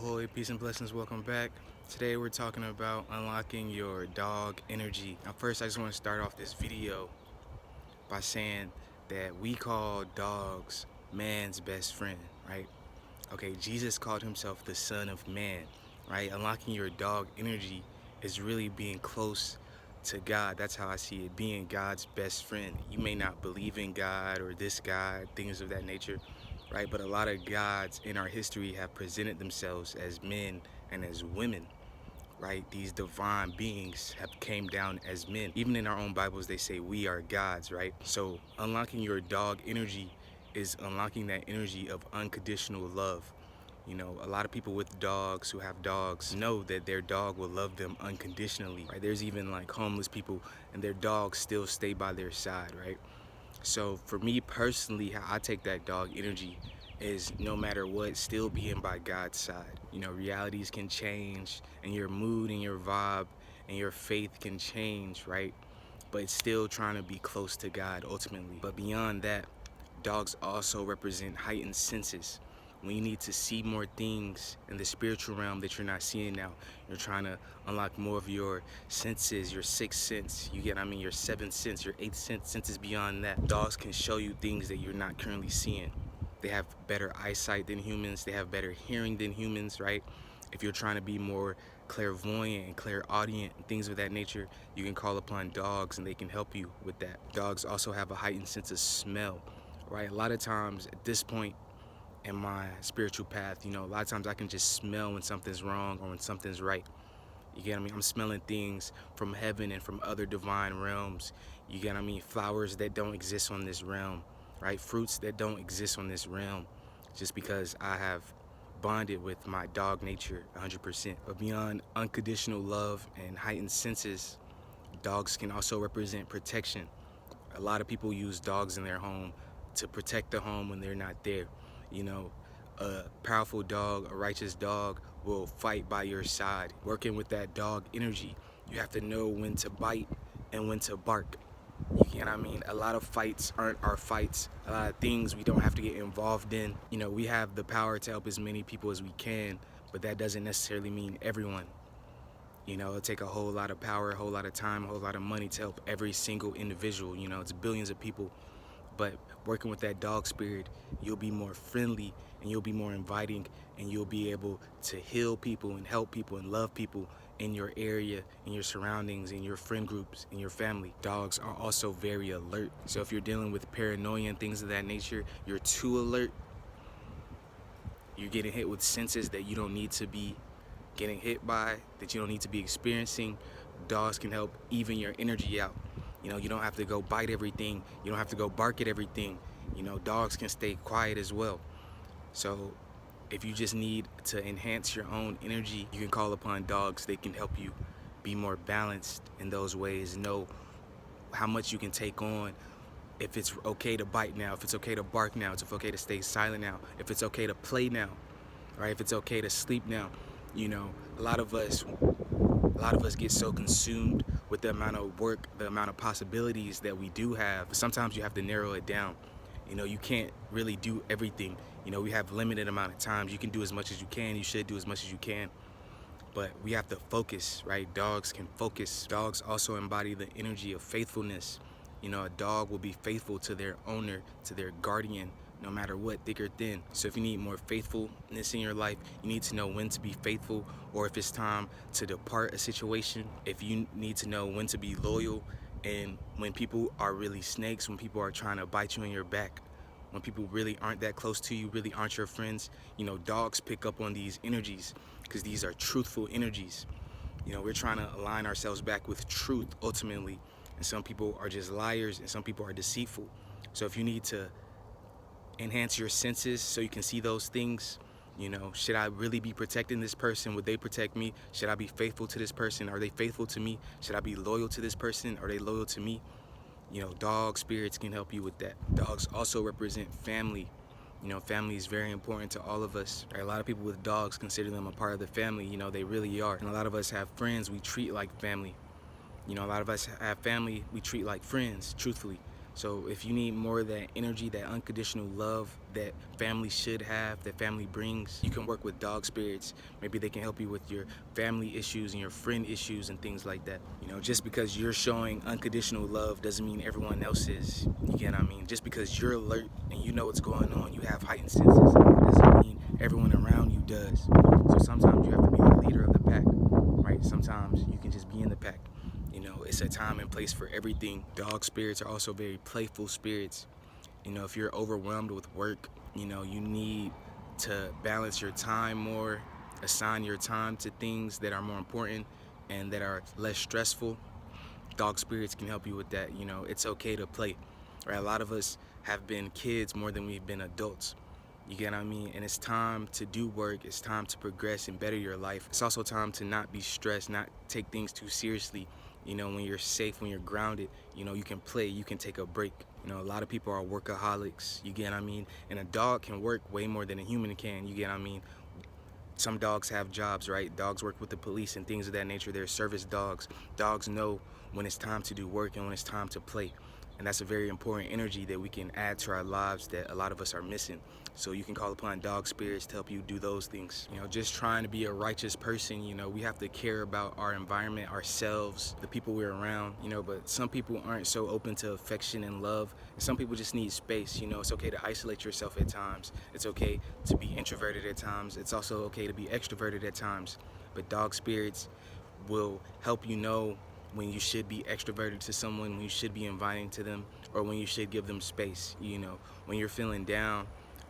Ahoy, peace and blessings, welcome back. Today we're talking about unlocking your dog energy. Now first I just want to start off this video by saying that we call dogs man's best friend, right? Okay, Jesus called himself the Son of Man, right? Unlocking your dog energy is really being close to God. That's how I see it, being God's best friend. You may not believe in God or this God, things of that nature, right? But a lot of gods in our history have presented themselves as men and as women, right? These divine beings have came down as men. Even in our own Bibles, they say we are gods, right? So unlocking your dog energy is unlocking that energy of unconditional love. You know, a lot of people with dogs who have dogs know that their dog will love them unconditionally, right? There's even like homeless people and their dogs still stay by their side, right? So for me personally, how I take that dog energy is no matter what, still being by God's side. You know, realities can change and your mood and your vibe and your faith can change, right? But it's still trying to be close to God ultimately. But beyond that, dogs also represent heightened senses. When you need to see more things in the spiritual realm that you're not seeing now, you're trying to unlock more of your senses, your sixth sense, your seventh sense, your eighth sense, senses beyond that. Dogs can show you things that you're not currently seeing. They have better eyesight than humans, they have better hearing than humans, right? If you're trying to be more clairvoyant and clairaudient and things of that nature, you can call upon dogs and they can help you with that. Dogs also have a heightened sense of smell, right? A lot of times at this point in my spiritual path, you know, a lot of times I can just smell when something's wrong or when something's right. You get what I mean? I'm smelling things from heaven and from other divine realms. You get what I mean? Flowers that don't exist on this realm, right? Fruits that don't exist on this realm, just because I have bonded with my dog nature 100%. But beyond unconditional love and heightened senses, dogs can also represent protection. A lot of people use dogs in their home to protect the home when they're not there. You know, a powerful dog, a righteous dog will fight by your side. Working with that dog energy, you have to know when to bite and when to bark. You get what I mean? A lot of fights aren't our fights. A lot of things we don't have to get involved in. You know, we have the power to help as many people as we can, but that doesn't necessarily mean everyone. You know, it'll take a whole lot of power, a whole lot of time, a whole lot of money to help every single individual. You know, it's billions of people. But working with that dog spirit, you'll be more friendly and you'll be more inviting and you'll be able to heal people and help people and love people in your area, in your surroundings, in your friend groups, in your family. Dogs are also very alert. So if you're dealing with paranoia and things of that nature, you're too alert. You're getting hit with senses that you don't need to be getting hit by, that you don't need to be experiencing. Dogs can help even your energy out. You know, you don't have to go bite everything. You don't have to go bark at everything. You know, dogs can stay quiet as well. So if you just need to enhance your own energy, you can call upon dogs. They can help you be more balanced in those ways, know how much you can take on, if it's okay to bite now, if it's okay to bark now, if it's okay to stay silent now, if it's okay to play now, right? If it's okay to sleep now. You know, a lot of us get so consumed with the amount of work, the amount of possibilities that we do have. Sometimes you have to narrow it down. You know, you can't really do everything. You know, we have limited amount of times. You can do as much as you can. You should do as much as you can. But we have to focus, right? Dogs can focus. Dogs also embody the energy of faithfulness. You know, a dog will be faithful to their owner, to their guardian, no matter what, thick or thin. So if you need more faithfulness in your life, you need to know when to be faithful, or if it's time to depart a situation. If you need to know when to be loyal, and when people are really snakes, when people are trying to bite you in your back, when people really aren't that close to you, really aren't your friends. You know, dogs pick up on these energies because these are truthful energies. You know, we're trying to align ourselves back with truth ultimately, and some people are just liars and some people are deceitful. So if you need to enhance your senses so you can see those things, you know, should I really be protecting this person? Would they protect me? Should I be faithful to this person? Are they faithful to me? Should I be loyal to this person? Are they loyal to me? You know, dog spirits can help you with that. Dogs also represent family. You know, family is very important to all of us. Right? A lot of people with dogs consider them a part of the family. You know, they really are. And a lot of us have friends we treat like family. You know, a lot of us have family we treat like friends, truthfully. So if you need more of that energy, that unconditional love that family should have, that family brings, you can work with dog spirits. Maybe they can help you with your family issues and your friend issues and things like that. You know, just because you're showing unconditional love doesn't mean everyone else is. You get what I mean? Just because you're alert and you know what's going on, you have heightened senses, doesn't mean everyone around you does. So sometimes you have to be the leader of the pack, right? Sometimes you can just be in the pack. You know, it's a time and place for everything. Dog spirits are also very playful spirits. You know, if you're overwhelmed with work, you know, you need to balance your time more, assign your time to things that are more important and that are less stressful. Dog spirits can help you with that. You know, it's okay to play, right? A lot of us have been kids more than we've been adults. You get what I mean? And it's time to do work. It's time to progress and better your life. It's also time to not be stressed, not take things too seriously. You know, when you're safe, when you're grounded, you know, you can play, you can take a break. You know, a lot of people are workaholics. You get what I mean? And a dog can work way more than a human can. You get what I mean? Some dogs have jobs, right? Dogs work with the police and things of that nature. They're service dogs. Dogs know when it's time to do work and when it's time to play. And that's a very important energy that we can add to our lives that a lot of us are missing. So you can call upon dog spirits to help you do those things. You know, just trying to be a righteous person, you know, we have to care about our environment, ourselves, the people we're around, you know, but some people aren't so open to affection and love. And some people just need space, you know. It's okay to isolate yourself at times. It's okay to be introverted at times. It's also okay to be extroverted at times. But dog spirits will help you know when you should be extroverted to someone, when you should be inviting to them, or when you should give them space. You know, when you're feeling down,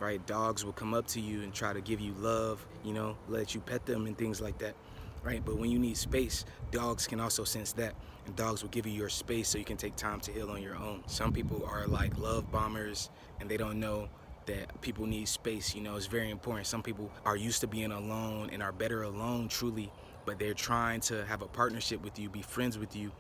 right, dogs will come up to you and try to give you love, you know, let you pet them and things like that, right? But when you need space, dogs can also sense that, and dogs will give you your space so you can take time to heal on your own. Some people are like love bombers and they don't know that people need space. You know, it's very important. Some people are used to being alone and are better alone truly, but they're trying to have a partnership with you, be friends with you.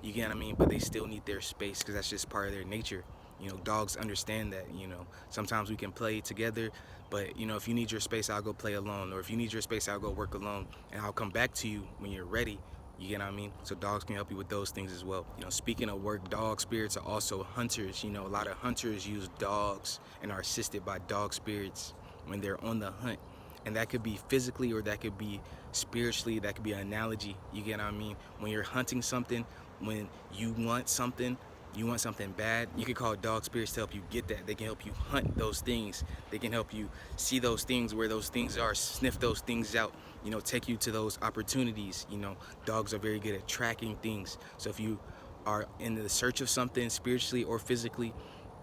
You get what I mean? But they still need their space because that's just part of their nature. You know, dogs understand that. You know, sometimes we can play together, but you know, if you need your space, I'll go play alone, or if you need your space, I'll go work alone, and I'll come back to you when you're ready. You get what I mean? So dogs can help you with those things as well. You know, speaking of work, dog spirits are also hunters. You know, a lot of hunters use dogs and are assisted by dog spirits when they're on the hunt. And that could be physically or that could be spiritually, that could be an analogy. You get what I mean? When you're hunting something, when you want something bad, you can call dog spirits to help you get that. They can help you hunt those things. They can help you see those things where those things are, sniff those things out, you know, take you to those opportunities. You know, dogs are very good at tracking things. So if you are in the search of something spiritually or physically,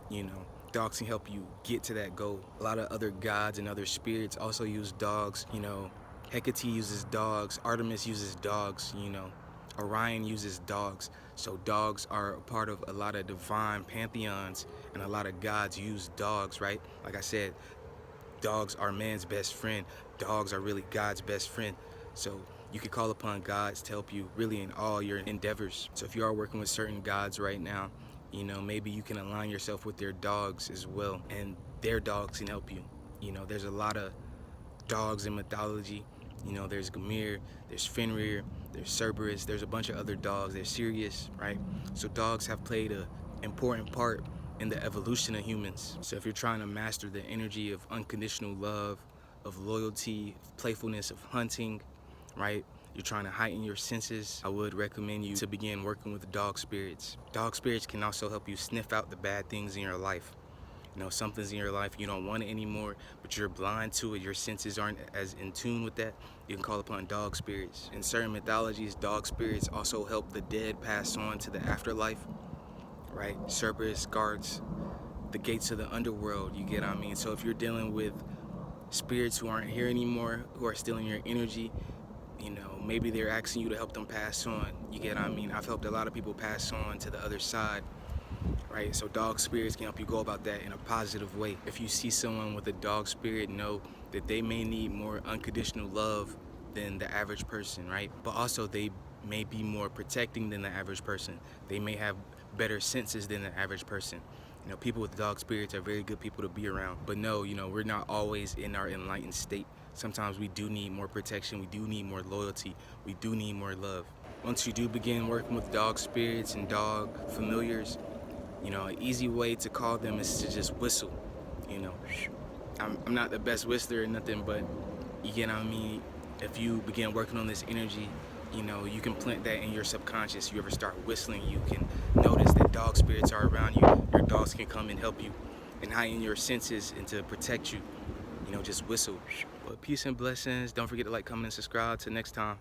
you know, dogs can help you get to that goal. A lot of other gods and other spirits also use dogs. You know, Hecate uses dogs, Artemis uses dogs, you know, Orion uses dogs. So dogs are a part of a lot of divine pantheons, and a lot of gods use dogs, right? Like I said, dogs are man's best friend. Dogs are really God's best friend. So you can call upon gods to help you really in all your endeavors. So if you are working with certain gods right now, you know, maybe you can align yourself with their dogs as well, and their dogs can help you. You know, there's a lot of dogs in mythology. You know, there's Gamir, there's Fenrir, there's Cerberus, there's a bunch of other dogs. There's Sirius, right? So dogs have played an important part in the evolution of humans. So if you're trying to master the energy of unconditional love, of loyalty, of playfulness, of hunting, right? You're trying to heighten your senses, I would recommend you to begin working with dog spirits. Dog spirits can also help you sniff out the bad things in your life. You know, something's in your life, you don't want it anymore, but you're blind to it, your senses aren't as in tune with that, you can call upon dog spirits. In certain mythologies, dog spirits also help the dead pass on to the afterlife, right? Cerberus guards the gates of the underworld, you get what I mean? So if you're dealing with spirits who aren't here anymore, who are stealing your energy, you know, maybe they're asking you to help them pass on, you get what I mean? I've helped a lot of people pass on to the other side, right? So dog spirits can help you go about that in a positive way. If you see someone with a dog spirit, know that they may need more unconditional love than the average person, right? But also they may be more protecting than the average person. They may have better senses than the average person. You know, people with dog spirits are very good people to be around. But no, you know, we're not always in our enlightened state. Sometimes we do need more protection, we do need more loyalty, we do need more love. Once you do begin working with dog spirits and dog familiars, You know, an easy way to call them is to just whistle. You know, I'm not the best whistler or nothing, but you get what I mean. If you begin working on this energy, you know, you can plant that in your subconscious. You ever start whistling, you can notice that dog spirits are around you. Your dogs can come and help you and heighten your senses and to protect you. You know, just whistle. But peace and blessings. Don't forget to like, comment, and subscribe. Till next time.